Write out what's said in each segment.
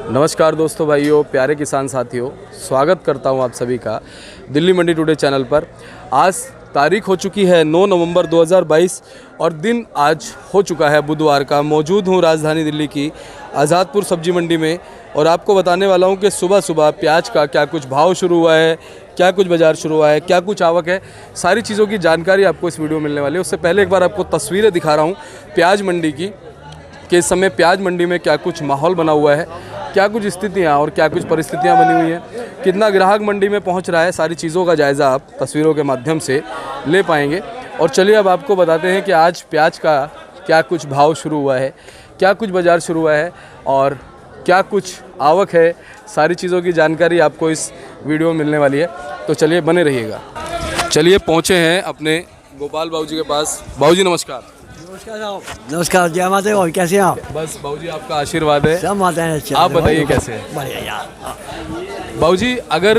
नमस्कार दोस्तों, भाइयों, प्यारे किसान साथियों, स्वागत करता हूं आप सभी का दिल्ली मंडी टुडे चैनल पर। आज तारीख हो चुकी है 9 नवंबर 2022 और दिन आज हो चुका है बुधवार का। मौजूद हूं राजधानी दिल्ली की आज़ादपुर सब्जी मंडी में और आपको बताने वाला हूं कि सुबह सुबह प्याज का क्या कुछ भाव शुरू हुआ है, क्या कुछ बाज़ार शुरू हुआ है, क्या कुछ आवक है, सारी चीज़ों की जानकारी आपको इस वीडियो में मिलने वाली है। उससे पहले एक बार आपको तस्वीरें दिखा रहा हूँ प्याज मंडी की कि इस समय प्याज मंडी में क्या कुछ माहौल बना हुआ है, क्या कुछ स्थितियाँ और क्या कुछ परिस्थितियाँ बनी हुई हैं, कितना ग्राहक मंडी में पहुंच रहा है, सारी चीज़ों का जायज़ा आप तस्वीरों के माध्यम से ले पाएंगे। और चलिए अब आपको बताते हैं कि आज प्याज का क्या कुछ भाव शुरू हुआ है, क्या कुछ बाज़ार शुरू हुआ है और क्या कुछ आवक है। सारी चीज़ों की जानकारी आपको इस वीडियो में मिलने वाली है, तो चलिए बने रहिएगा। चलिए पहुँचे हैं अपने गोपाल बाबू जी के पास। बाबू जी नमस्कार। नमस्कार साहब। नमस्कार, जय माता। और कैसे हैं आप? बस बाबू जी आपका आशीर्वाद है। सब माताएं अच्छे। आप बताइए कैसे हैं? बढ़िया यार। बाबू जी अगर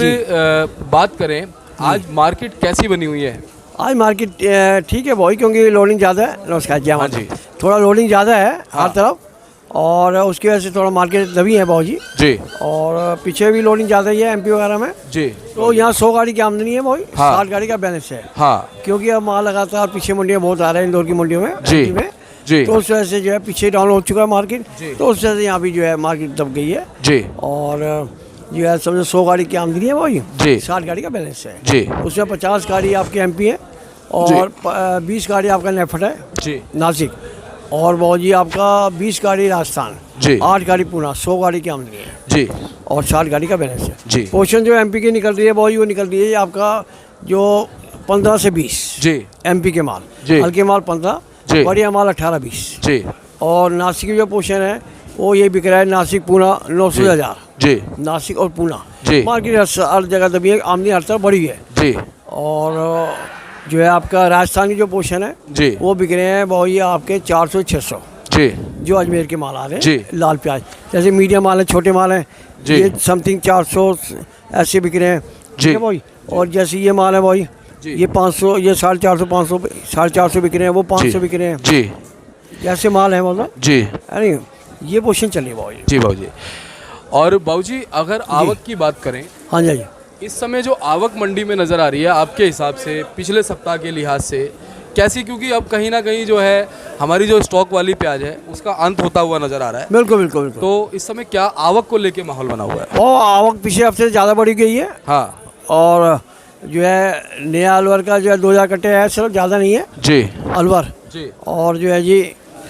बात करें आज मार्केट कैसी बनी हुई है? आज मार्केट ठीक है भाई, क्योंकि लोडिंग ज़्यादा है। नमस्कार, जय माता जी। थोड़ा लोडिंग ज़्यादा है हर तरफ और उसकी वजह से थोड़ा मार्केट दबी है भाई जी। और पीछे भी लोडिंग ज़्यादा ही है एमपी वगैरह में जी। तो यहाँ 100 गाड़ी की आमदनी है भाई। हाँ। 60 गाड़ी का बैलेंस है। हाँ क्योंकि अब माल लगातार पीछे मंडियाँ बहुत आ रहे हैं, इंदौर की मंडियों में जी। MP में जी। तो उस वजह से जो है पीछे डाउन हो चुका है मार्केट। जी। तो उस वजह से यहाँ भी जो है मार्केट दब गई है जी। और जो है समझो 100 गाड़ी की आमदनी है भाई जी। 60 गाड़ी का बैलेंस है जी। उसमें 50 गाड़ी आपकी एमपी है और 20 गाड़ी आपका नेफट है जी। नासिक और वो जी आपका 20 गाड़ी राजस्थान जी। 8 गाड़ी पुणे 100 गाड़ी की आमदनी है जी। और 60 गाड़ी का बैलेंस है जी। पोर्शन जो एमपी की निकल रही है वो निकल रही है आपका जो 15 से 20 जी। एमपी के माल, जी। हल्के माल 15, जी। बढ़िया माल 18-20 जी। और नासिक की जो पोर्शन है वो ये बिक रहा है नासिक पूना 900,000 जी। नासिक और पूना जी। मार्केट हर जगह दबी है, आमदनी हर तरफ बढ़ी है। जी। और जो है आपका राजस्थान की जो पोर्शन है जी। वो बिक रहे हैं वो ये आपके 400-600 जी। जो अजमेर के माल आ रहे हैं जी। लाल प्याज। जैसे मीडियम माल है, छोटे माल हैं, जी। ये समथिंग 400 ऐसे बिक रहे हैं। जी। ठीक है भाई। और जैसे ये माल है भाई जी। ये 500, ये 450, 500, 450 बिक रहे हैं, वो 500 बिक रहे हैं। जी। जैसे माल है मतलब जी। अरे ये पोर्शन चली भाई। जी बाबू जी। और बाबू जी अगर आवक की बात करें, हाँ जी, इस समय जो आवक मंडी में नज़र आ रही है आपके हिसाब से पिछले सप्ताह के लिहाज से कैसी? क्योंकि अब कहीं ना कहीं जो है हमारी जो स्टॉक वाली प्याज है उसका अंत होता हुआ नज़र आ रहा है। बिल्कुल बिल्कुल बिल्कुल। तो इस समय क्या आवक को लेके माहौल बना हुआ है? और आवक पिछले हफ्ते से ज़्यादा बढ़ी गई है। हाँ। और जो है नया अलवर का जो है 2000 कट्टे है, सिर्फ ज़्यादा नहीं है जी। अलवर। जी। और जो है जी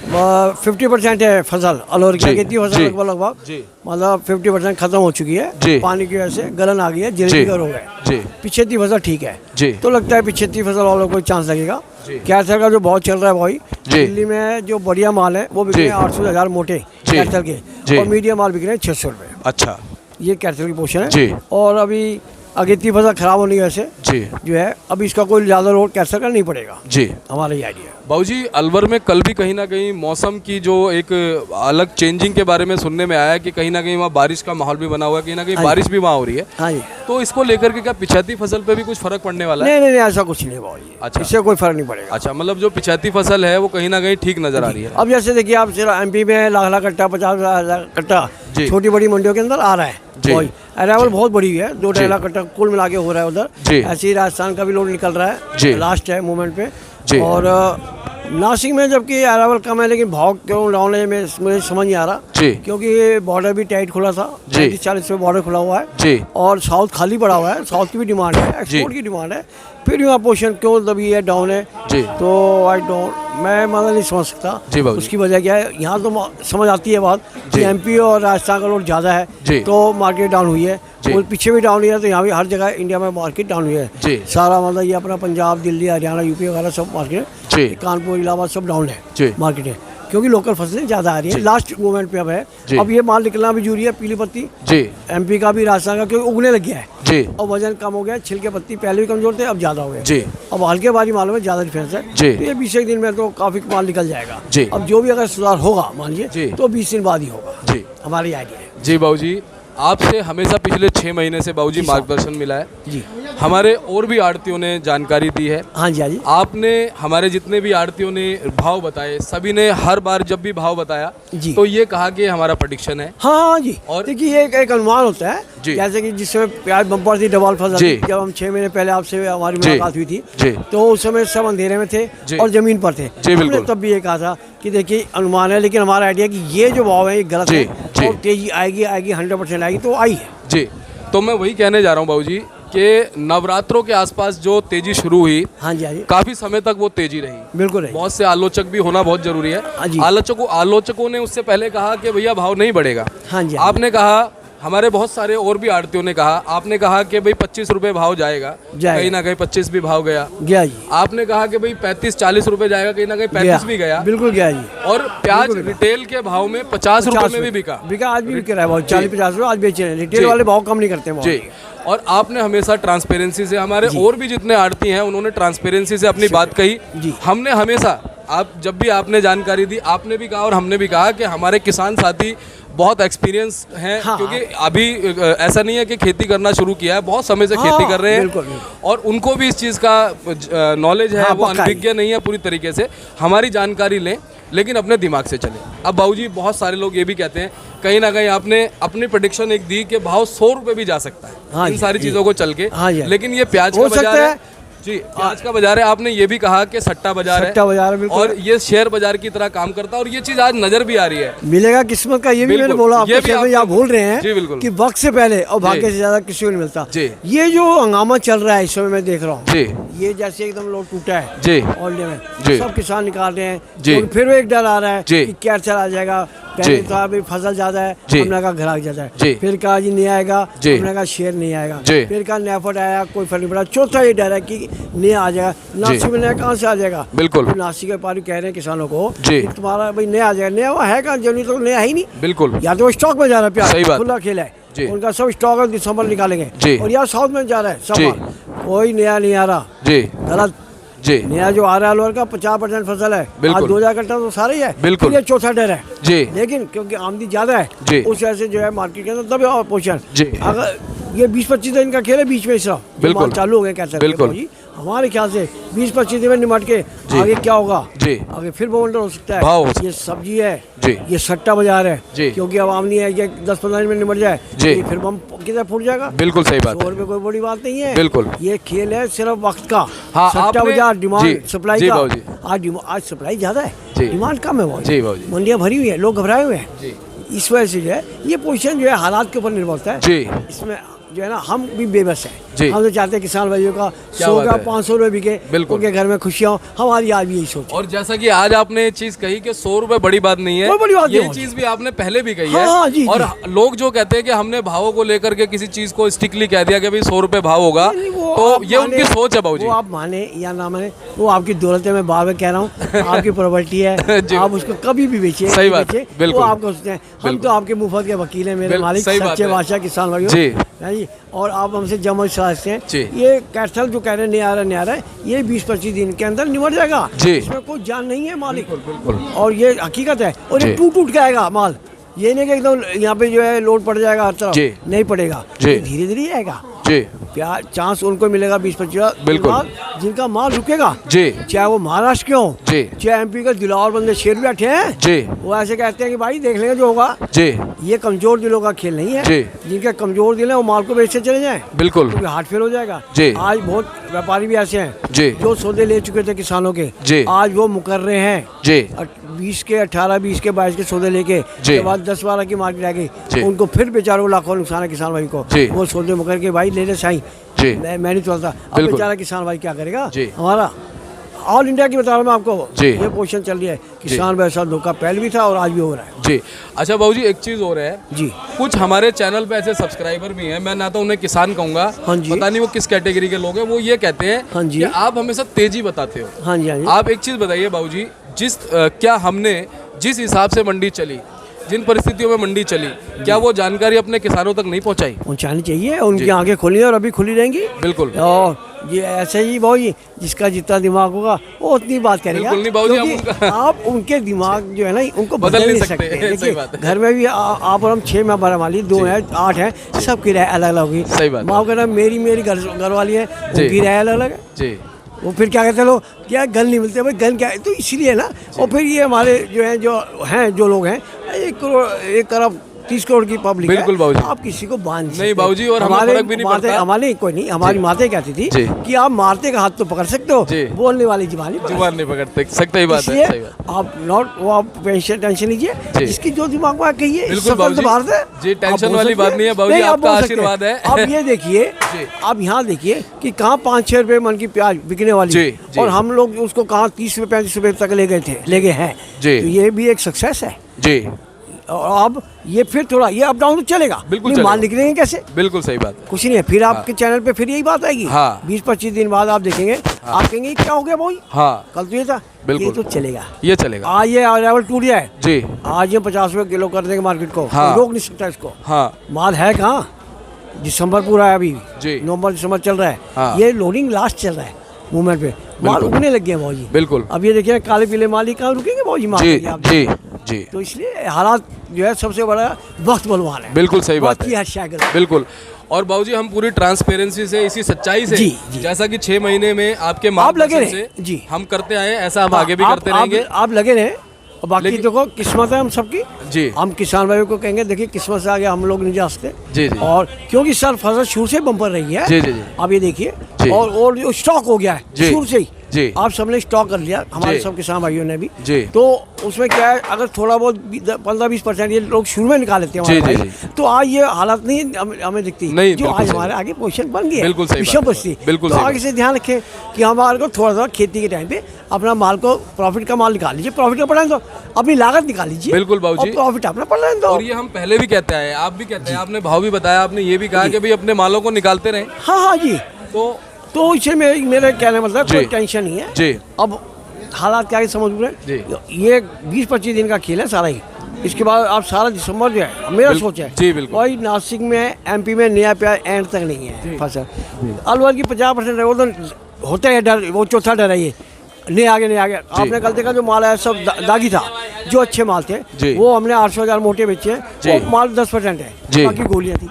50% है फसल अलवर की। कितनी फसल लगभग जी। मतलब 50% खत्म हो चुकी है जी। पानी की वजह से, गलन आ गई है, जिलेटिगर हो गए। जी। पिछेती फसल ठीक है जी। तो लगता है पिछेती फसल वालों को चांस लगेगा। जी। कैथल का जो बहुत चल रहा है भाई जी। दिल्ली में जो बढ़िया माल है वो बिक रहे हैं 800,000 मोटे कैथल के और मीडियम माल बिक रहे हैं 600 रुपये। अच्छा। ये कैथल की पोर्शन है। जी। और अभी अगेती फसल खराब होने की वजह से जी। जो है अब इसका कोई ज़्यादा लोड कैथल का नहीं पड़ेगा। जी। हमारा ये आइडिया है। बाबू जी अलवर में कल भी कहीं ना कहीं मौसम की जो एक अलग चेंजिंग के बारे में सुनने में आया कि कहीं ना कहीं वहाँ बारिश का माहौल भी बना हुआ है, कहीं ना कहीं बारिश भी वहाँ हो रही है। हाँ जी। तो इसको लेकर के क्या पिछाती फसल पे भी कुछ फर्क पड़ने वाला है? नहीं ऐसा कुछ नहीं भाई। अच्छा। इससे कोई फर्क नहीं पड़ेगा। अच्छा, मतलब जो पिछाती फसल है वो कहीं ना कहीं ठीक नजर आ रही है। अब जैसे देखिए आप एमपी में लाख कट्टा 50,000 कट्टा जी। छोटी बड़ी मंडियों के अंदर आ रहा है। जी। अरावल बहुत बड़ी है, 2-2.5 लाख कट्टा कुल मिला के हो रहा है उधर। जी। ऐसे ही राजस्थान का भी लोड निकल रहा जी। है लास्ट है मूवमेंट पे। जी। और नासिक में जबकि अरावल कम है लेकिन भाव क्यों डाउन है मुझे समझ नहीं आ रहा। जी। क्योंकि बॉर्डर भी टाइट खुला था, 40 पे बॉर्डर खुला हुआ है। जी। और साउथ खाली पड़ा हुआ है, साउथ की भी डिमांड है, एक्सपोर्ट की डिमांड है, फिर यहाँ पोर्शन क्यों दबी है, डाउन है। जी। तो आई डोंट, मैं मतलब नहीं समझ सकता जी बाबू जी। उसकी वजह क्या है। यहाँ तो समझ आती है बात कि एमपी और राजस्थान का लोड ज़्यादा है जी। तो मार्केट डाउन हुई है। जी। और पीछे भी डाउन हुई है तो यहाँ भी हर जगह इंडिया में मार्केट डाउन हुई है। जी। सारा मतलब ये अपना पंजाब, दिल्ली, हरियाणा, यूपी वगैरह सब मार्केट, जी। कानपुर, इलाहाबाद सब डाउन है जी। मार्केट है, क्योंकि लोकल फसलें ज़्यादा आ रही है। लास्ट मोमेंट पे अब है। जी। अब ये माल निकलना भी जरूरी है, पीली पत्ती जी। एमपी का भी, राजस्थान का, क्योंकि उगने लग गया है जी। और वजन कम हो गया। छिलके पत्ती पहले भी कमजोर थे, अब ज़्यादा हो गए। जी। अब हल्के भारी मालों में ज़्यादा डिफरेंस है। जी। तो ये 20 दिन में तो काफ़ी माल निकल जाएगा। जी। अब जो भी अगर सुधार होगा मान जी। लीजिए तो 20 दिन बाद ही होगा। जी। हमारी आइडिया है। जी बाबू जी, आपसे हमेशा पिछले 6 महीने से बाबू जी मार्गदर्शन मिला है। जी। हमारे और भी आड़तियों ने जानकारी दी है। हाँ जी, हाँ जी, आपने हमारे जितने भी आड़तियों ने भाव बताए, सभी ने हर बार जब भी भाव बताया जी। तो ये कहा कि हमारा प्रेडिक्शन है। हाँ जी। और देखिए एक अनुमान होता है, जी। जैसे कि जिस समय प्याज बम्पर थी, डबल फसल जी। थी, जब हम 6 महीने पहले आपसे हमारी जी। मुलाकात हुई थी, जी। तो उस समय सब अंधेरे में थे जी। और जमीन पर थे। जी, हमने बिल्कुल। तब भी ये कहा था कि देखिए अनुमान है, लेकिन हमारा आइडिया कि ये जो भाव है ये गलत जी, है जी। और तेजी आएगी 100% आएगी, तो आई है। जी, तो मैं वही कहने जा रहा हूँ बाबूजी कि नवरात्रों के आसपास जो तेजी शुरू हुई, हाँ जी, हाँ जी, काफी समय तक वो तेजी रही। बिल्कुल है। बहुत से आलोचक भी होना बहुत जरूरी है। हाँ जी। आलोचकों ने उससे पहले कहा कि भैया भाव नहीं बढ़ेगा। हाँ जी, हाँ जी। आपने कहा, हमारे बहुत सारे और भी आड़तियों ने कहा, आपने कहा कि भाई 25 रुपए भाव जाएगा, कहीं ना कहीं 25 भी भाव गया। गया जी, आपने कहा कि भाई 35-40 रुपए जाएगा, कहीं ना कहीं 35 भी गया। बिल्कुल गया जी। और प्याज रिटेल के भाव में 50 रुपए में भी बिका। आज भी बिक रहा है बहुत, 40-50 रुपए आज बेच रहे हैं। रिटेल जी। वाले भाव कम नहीं करते हैं। जी, और आपने हमेशा ट्रांसपेरेंसी से, हमारे और भी जितने आड़ती हैं उन्होंने ट्रांसपेरेंसी से अपनी बात कही। जी। हमने हमेशा, आप जब भी आपने जानकारी दी, आपने भी कहा और हमने भी कहा कि हमारे किसान साथी बहुत एक्सपीरियंस हैं। हाँ। क्योंकि अभी ऐसा नहीं है कि खेती करना शुरू किया है, बहुत समय से खेती कर रहे हैं। बिल्कुल, बिल्कुल। और उनको भी इस चीज़ का नॉलेज है। हाँ, वो पक्का है। अनभिज्ञ नहीं है पूरी तरीके से। हमारी जानकारी लें लेकिन अपने दिमाग से चले। अब बाबूजी बहुत सारे लोग ये भी कहते हैं, कहीं ना कहीं आपने अपनी प्रेडिक्शन एक दी कि भाव 100 रुपए भी जा सकता है। हाँ इन जी, सारी जी। चीज़ों को चल के। हाँ जी। लेकिन ये प्याज का हो बाजार सकता है है। जी, प्याज का बाजार है। आपने ये भी कहा कि सट्टा बाजार सट्टा बाजार है, बिल्कुल। और ये शेयर बाजार की तरह काम करता है। और ये चीज़ आज नज़र भी आ रही है। मिलेगा किस्मत का, ये भी मैंने बिल्कुल। बोला ये आपको। भी शेर, आप भूल रहे हैं जी, बिल्कुल। कि वक्त से पहले और भाग्य जी। से ज्यादा किसी को नहीं मिलता। जी। ये जो हंगामा चल रहा है इस समय मैं देख रहा हूँ, जी, ये जैसे एकदम लोड टूटा है जी, ऑलरेडी में, जी। सब किसान निकाल रहे हैं। जी। क्योंकि फिर वो एक डर आ रहा है जी। कि क्या चला जाएगा। पहले जी। तो अभी फसल ज्यादा है, जी। हमने कहा ग्राहक ज्यादा जी। है। फिर कहा जी नहीं आएगा, जी। हमने कहा शेयर नहीं आएगा। जी। फिर कहा नेफर्ट आया, कोई फर्क नहीं पड़ा। चौथा ये डर है कि नहीं आ जाएगा। नासिक में नया कहाँ से आ जाएगा? बिल्कुल। तो नासिक के व्यापारी कह रहे हैं किसानों को जी। कि तुम्हारा भाई नया आ जाएगा। नया वो है कहाँ? जरूरी तो नया है ही नहीं। बिल्कुल। या तो स्टॉक में जा रहा है प्याज, सही बात। खुला खेला जी। है, उनका सब स्टॉक है, दिसंबर निकालेंगे। जी। और यहाँ साउथ में जा रहा है सब जी। माल। कोई नया नहीं आ रहा, जी, गलत। जी, नया जो आ रहा है लोअर का 50% फसल है। बिल्कुल। आज 2000 कट्टा तो सारा ही है। बिल्कुल। फिर ये चौथा डर है। जी, लेकिन क्योंकि आमदनी ज्यादा है, जी। उस वजह से जो है मार्केट के अंदर तब पोषण। जी। अगर ये 20-25 दिन का खेल है, बीच में इस बिल्कुल। चालू हो गए कैसे? बिल्कुल। हमारे ख्याल से 20-25 दिन में निमट के आगे क्या होगा? जी। आगे फिर बवंडर हो सकता है। भाव हो सकता ये सब्जी है जी। ये सट्टा बाजार है। जी। क्योंकि अब आमदनी है, ये 10-15 दिन में निमट जाए जी। ये फिर बम किधर फूट जाएगा? बिल्कुल सही बात 100 है। रुपये कोई बड़ी बात नहीं है। बिल्कुल। ये खेल है सिर्फ वक्त का। हाँ, सट्टा आपने- बाजार, जी, डिमांड सप्लाई जी का। बाबूजी। आज सप्लाई ज्यादा है, जी। डिमांड कम है बहुत। जी बाबूजी। मंडियां भरी हुई है, लोग घबराए हुए हैं। जी। इस वजह से जो है ये पोजीशन जो है हालात के ऊपर निर्भर होता है। जी। इसमें जो है ना हम भी बेबस जी। हैं। हम तो चाहते हैं किसान भाइयों का क्या 100 बात का है। 500 रुपये बिके, बिल्कुल। उनके घर में खुशियाँ हो। हमारी आज भी यही सोच है। और जैसा कि आज आपने ये चीज कही कि 100 रुपए बड़ी बात नहीं है, कोई बड़ी बात नहीं यही होती। चीज भी आपने पहले भी कही हाँ, है। हाँ, जी, और जी। लोग जो कहते हैं कि हमने भावों को लेकर के किसी चीज को स्टिकली कह दिया कि भाई 100 रुपए भाव होगा, नहीं, वो तो आप ये उनकी माने- सोच है बाबूजी। वो आप माने या ना माने, वो आपकी दौलत है। मैं बार बार कह रहा हूँ, आपकी प्रॉपर्टी है। जी। आप उसको कभी भी बेचिए, सही नहीं बात, बेचिए, बिल्कुल। वो आपको सोचते हैं। हम तो आपके मुफ्त के वकील हैं, मेरे मालिक, सही बात सच्चे है। बादशाह किसान भाइयों। जी। है जी। और आप हमसे जमा समझते हैं। जी। ये कैथल जो कह रहे हैं नहीं आ रहा है, ये 20-25 दिन के अंदर निमट जाएगा। जी। इसमें कोई जान नहीं है मालिक। बिल्कुल। और ये हकीकत है। और ये जी। टूट के आएगा माल। ये नहीं कि एकदम यहाँ पे जो है लोड पड़ जाएगा हर तरफ, जी। नहीं पड़ेगा। जी। धीरे धीरे आएगा। जी। प्यार चांस उनको मिलेगा 20-25 बिल्कुल। जिनका माल रुकेगा। जी। चाहे वो महाराष्ट्र के हो, जी। चाहे एमपी के दिलावर बंदे शेर बैठे हैं, जी। वो ऐसे कहते हैं कि भाई देख लेंगे जो होगा। जी। ये कमजोर दिलों का खेल नहीं है। जी। जिनके कमजोर दिल है वो माल को बेचते चले जाएं, बिल्कुल। क्योंकि हार्ट फेल हो जाएगा। जी। आज बहुत व्यापारी भी ऐसे हैं जी। जो सौदे ले चुके थे किसानों के, जी। आज वो मुकर रहे हैं। जी। 20 के 18, 20 के 22 के सौदे लेके जी। के बाद 10-12 की मार्केट आ जी। गई। उनको फिर बेचारों को लाखों नुकसान है किसान भाई को। जी। वो सौदे मुकर के भाई ले ले साईं, जी। मैं नहीं चलता। अब बिल्कुल। बेचारा किसान भाई क्या करेगा? जी। हमारा ऑल इंडिया की बता रहा हूँ मैं आपको। जी। ये पोजीशन चल रही है। किसान भाई साथ धोखा पहले भी था और आज भी हो रहा है। जी। अच्छा बाबूजी, एक चीज और है जी। कुछ हमारे चैनल पे ऐसे सब्सक्राइबर भी हैं, मैं ना तो उन्हें किसान कहूंगा, हाँ जी। पता नहीं वो किस कैटेगरी के लोग हैं, वो ये कहते हैं हाँ जी। कि आप हमेशा तेजी बताते हो। हाँ जी, हाँ जी। आप एक चीज बताइए बाबूजी, क्या हमने जिस हिसाब से मंडी चली, जिन परिस्थितियों में मंडी चली, क्या वो जानकारी अपने किसानों तक नहीं पहुंचाई? पहुँचानी चाहिए, उनकी आंखें खुली हैं और अभी खुली रहेंगी। बिल्कुल। और ये ऐसे ही भाई जिसका जितना दिमाग होगा वो उतनी बात करेगा। बिल्कुल नहीं बाबूजी, हम क्योंकि आप उनके दिमाग जो है ना उनको बदल बदल नहीं नहीं सकते। सकते। सही बात है। घर में भी आप और हम 6 मेंबर हमारी 2 हैं 8 हैं, सबकी राय अलग अलग होगी। सही बात है। माँ कहना मेरी घर वाली है, जी। उनकी राय अलग अलग है। जी वो फिर क्या कहते हैं लोग, क्या गन नहीं मिलते भाई, गन क्या है, तो इसलिए ना। और फिर ये हमारे जो लोग हैं 1 करोड़ 30 करोड़ की पब्लिक बिल्कुल है, बाबूजी। आप किसी को बांध नहीं नहीं सकते। बाबूजी, और हमें फर्क भी नहीं पड़ता। हमारे कोई नहीं, हमारी माते कहती थी जी। कि आप मारते का हाथ तो पकड़ सकते हो, जी। बोलने वाली जुबान नहीं पकड़ जुबान नहीं पकड़ सकते, ही बात है। इसलिए सही बात। आप टेंशन लीजिए, जी। जिसकी जो दिमाग में कहिए बिल्कुल बाबूजी। जी, टेंशन वाली बात नहीं है बाबूजी, आपका आशीर्वाद है। अब ये देखिए, जी। आप यहाँ देखिए कि कहाँ 5-6 रुपए मन की प्याज बिकने वाली जी, है, जी। और हम लोग उसको कहाँ 30 रुपए 35 रुपए तक ले गए हैं। जी। तो ये भी एक सक्सेस है। जी और अब ये फिर थोड़ा ये अप डाउन तो चलेगा, बिल्कुल नहीं, चलेगा। माल निकलेंगे कैसे, बिल्कुल सही बात है। कुछ नहीं है। फिर आपके चैनल पे फिर यही बात आएगी। हाँ। 20-25 दिन बाद आप देखेंगे, आप कहेंगे ये क्या हो गया भाई, हाँ कल तो ये था। बिल्कुल। ये तो चलेगा। ये चलेगा। आज ये लेवल टूट जाए, जी आज ये 50 रुपए किलो कर देंगे मार्केट को, हाँ। रोक नहीं सकता इसको। हाँ माल है कहाँ, दिसंबर पूरा है अभी, जी। नवंबर दिसंबर चल रहा है, हाँ। ये लोडिंग लास्ट चल रहा है मूवमेंट पे, माल बिल्कुल। रुकने लग गए हैं भाजी। बिल्कुल। अब ये देखिए काले पीले माल ही कहाँ रुकेंगे भाजी, माल जी देखिए आप। जी जी तो इसलिए हालात जो है सबसे बड़ा वक्त बलवान है। बिल्कुल सही बात वक्त की है। हर शायद बिल्कुल। और बाबूजी हम पूरी ट्रांसपेरेंसी से, इसी सच्चाई से, जी, जी। जैसा कि 6 महीने में आपके आप लगे मार्गदर्शन रहे, से जी। हम करते आए, ऐसा हम आगे भी करते रहेंगे। आप लगे रहे, और बाकी लेकिन- देखो किस्मत है हम सबकी। जी हम किसान भाइयों को कहेंगे देखिए किस्मत से आगे हम लोग नहीं जा सकते। जी, जी। और क्योंकि सर फसल शुरू से बम्पर रही है। जी, जी, जी। आप ये देखिए, जी। और जो स्टॉक हो गया है जी। शुरू से ही, जी। आप सबने स्टॉक कर लिया, हमारे जी। सब किसान भाइयों ने भी। जी। तो उसमें क्या है, अगर थोड़ा बहुत 15-20% ये लोग शुरू में निकाल लेते हैं जी, हमारे जी, भाई, तो आज ये हालत नहीं हमें दिखती नहीं, जो बिल्कुल आज सही। हमारे आगे पोजीशन बन गई है। बिल्कुल सही विषम बात है। बस्ती। बिल्कुल तो सही आगे से ध्यान रखें कि हमारे को थोड़ा खेती के टाइम पे अपना माल को प्रॉफिट का माल निकाल लीजिए, प्रॉफिट का बढ़ाने दो, अपनी लागत निकाल लीजिए। बिल्कुल बाबूजी। और प्रॉफिट अपना बढ़ाने दो। और ये हम पहले भी कहते आए, आप भी कहते हैं, आपने भाव भी बताया, आपने ये भी कहा कि भाई अपने मालों को निकालते रहें। हाँ जी। तो इससे मेरे कहने मतलब जी। कोई टेंशन नहीं है। जी। अब हालात क्या है समझ रहे जी। ये 20-25 दिन का खेल है सारा ही। इसके बाद आप सारा दिसंबर जो है मेरा सोच है, जी, बिल्कुल। वही नासिक में एमपी में नया प्याज एंड तक नहीं है फसल। अलवर की 50% है, वो तो होता है डर, वो चौथा डर है ये, नहीं आगे। आपने कल देखा जो माल आया सब दागी था, जो अच्छे माल थे जी। वो हमने 800,000 मोटे बेचे हैं, जी। वो माल 10% है, जी। बाकी गोलियाँ थी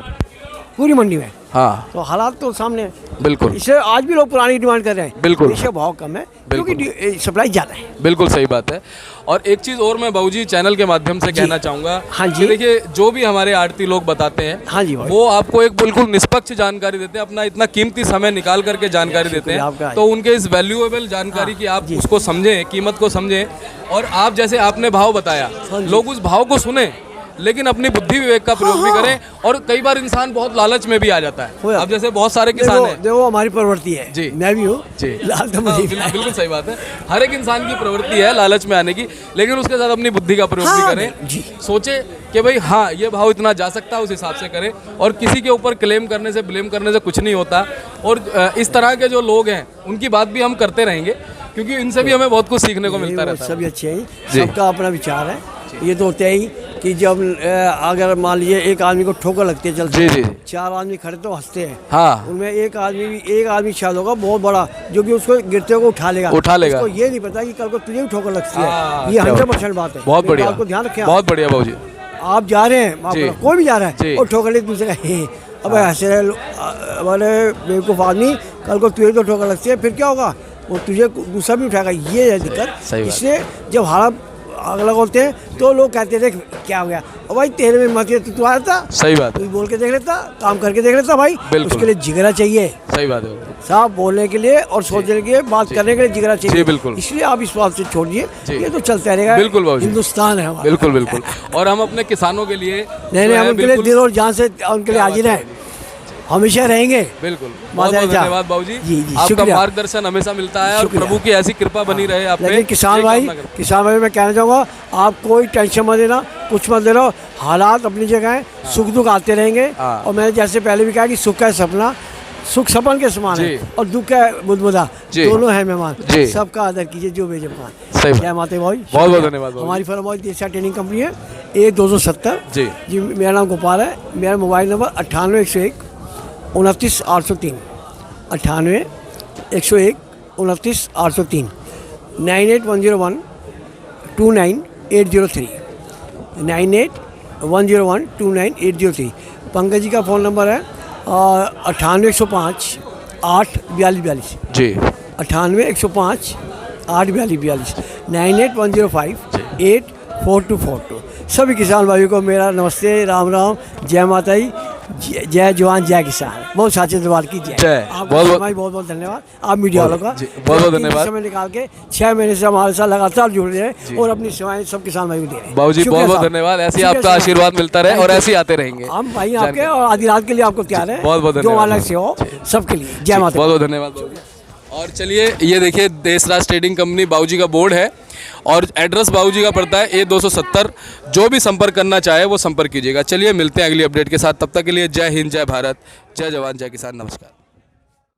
पूरी मंडी में। हाँ तो हालात तो सामने है। बिल्कुल इसे आज भी लोग पुरानी डिमांड कर रहे हैं, बिल्कुल। इससे भाव कम है क्योंकि सप्लाई ज़्यादा है। बिल्कुल सही बात है। और एक चीज़ और मैं बाबूजी चैनल के माध्यम से कहना चाहूँगा। हाँ जी। कि देखिए, जो भी हमारे आड़ती लोग बताते हैं, हाँ जी भाई। वो आपको एक बिल्कुल निष्पक्ष जानकारी देते हैं, अपना इतना कीमती समय निकाल करके जानकारी देते आपका। हैं। तो उनके इस वैल्यूएबल जानकारी की आप उसको समझें, कीमत को समझें, और आप जैसे आपने भाव बताया, लोग उस भाव को सुने, लेकिन अपनी बुद्धि विवेक का प्रयोग भी करें। और कई बार इंसान बहुत लालच में भी आ जाता है। अब जैसे बहुत सारे किसान हैं, देखो हमारी प्रवृत्ति है जी। मैं भी हूँ जी। लाल तो हाँ, मुझे भी है। बिल्कुल सही बात है। हर एक इंसान की प्रवृत्ति है लालच में आने की, लेकिन उसके साथ अपनी बुद्धि का प्रयोग भी हाँ, करें। जी। सोचे कि भाई हाँ, ये भाव इतना जा सकता है, उस हिसाब से करें। और किसी के ऊपर क्लेम करने से, ब्लेम करने से कुछ नहीं होता। और इस तरह के जो लोग हैं उनकी बात भी हम करते रहेंगे, क्योंकि इनसे भी हमें बहुत कुछ सीखने को मिलता रहता है। सभी अच्छे हैं, जी। सबका अपना विचार है। ये तो होता ही कि जब अगर मान लीजिए एक आदमी को ठोकर लगती है चलते, जी, जी, जी। 4 आदमी खड़े तो हंसते हैं। हाँ उनमें एक आदमी शायद होगा बहुत बड़ा, जो कि उसको गिरते को उठा लेगा। उसको ये नहीं पता कि कल को तुझे भी ठोकर लगती हाँ, है। ये क्या 100% बात है। बहुत मेरी बढ़िया, बात को ध्यान रखें। बहुत बढ़िया बाबूजी। आप जा रहे हैं, माफ जी। करो, कोई भी जा रहा जी। है और ठोकर ले दूसरे का, अब ऐसे वाले बेवकूफ़ आदमी, कल को तुझे तो ठोकर लगती है, फिर क्या होगा, वो तुझे दूसरा भी उठाएगा। ये है दिक्कत। सही बात। इसलिए जब हालात अलग होते हैं तो लोग कहते थे क्या हो गया, और भाई तेरे में मत है, तू आया था, सही बात है। तू बोल के देख लेता, काम करके देख लेता भाई। बिल्कुल। उसके लिए जिगरा चाहिए, सही बात है। साहब, बोलने के लिए और सोचने के लिए, बात करने के लिए जिगरा चाहिए। जी, बिल्कुल। इसलिए आप इस बात से छोड़िए, जी। ये तो चलता रहेगा। बिल्कुल बाबूजी। हिंदुस्तान है हमारा। बिल्कुल बिल्कुल। और हम अपने किसानों के लिए नहीं जो हम है उनके लिए बिल्कुल- दिल और जान से उनके लिए हाजिर हैं, हमेशा रहेंगे। बिल्कुल। बहुत माता बहुत जा। धन्यवाद बाबूजी। जी, जी, आपका शुक्रिया। मार्गदर्शन हमेशा मिलता है, और शुक्रिया। प्रभु की ऐसी कृपा बनी रहे आप पे। लेकिन किसान यही भाई, कामना करते मैं कहना चाहूँगा, आप कोई टेंशन मत लेना, कुछ मत लेना। हालात अपनी जगह है, सुख दुख आते रहेंगे। हाँ। और मैंने जैसे पहले भी कहा कि सुख है सपना, सुख सपन के समान जी। है, और दुख है बुदबुदा, जी। दोनों है मेहमान। जी। सबका आदर कीजिए जो बेजमान। सही बात। जय माता भाई। बहुत बहुत धन्यवाद बाबूजी। हमारी फर्म भाई देसिया ट्रेनिंग कंपनी है, A270। जी। जी, मेरा नाम गोपाल है। मेरा मोबाइल नंबर 98 101 29 803, 98 101 29 803 98 101 29 803 98 101 29 803। पंकज जी का फ़ोन नंबर है 98 105 8 42 42 जी 98 105 8 42 42 98 105 8 4242। सभी किसान भाइयों को मेरा नमस्ते, राम राम, जय माता दी, जय जवान जय किसान। बहुत साचे दरबार की जय। जय। आपको बहुत बहुत धन्यवाद आप मीडिया वालों का, बहुत बहुत धन्यवाद। समय निकाल के 6 महीने से हमारे साथ लगातार जुड़ रहे हैं और अपनी सेवाएं सब किसान भाइयों को दे रहे हैं। बाबू जी शुक्रिया बहुत बहुत साहब। धन्यवाद, ऐसे ही शुक्रिया आपका साहब। आशीर्वाद मिलता रहे और ऐसे ही आते रहेंगे। हम भाई आपके और आधी रात के लिए आपको तैयार है। बहुत बहुत जो धन्यवाद। अलग से हो सबके लिए जय माता दी। बहुत बहुत धन्यवाद बाबू जी। और चलिए ये देखिए देशराज ट्रेडिंग कंपनी बाबूजी का बोर्ड है और एड्रेस बाबूजी का पड़ता है A270। जो भी संपर्क करना चाहे वो संपर्क कीजिएगा। चलिए मिलते हैं अगली अपडेट के साथ, तब तक के लिए जय हिंद, जय भारत, जय जवान, जय किसान, नमस्कार।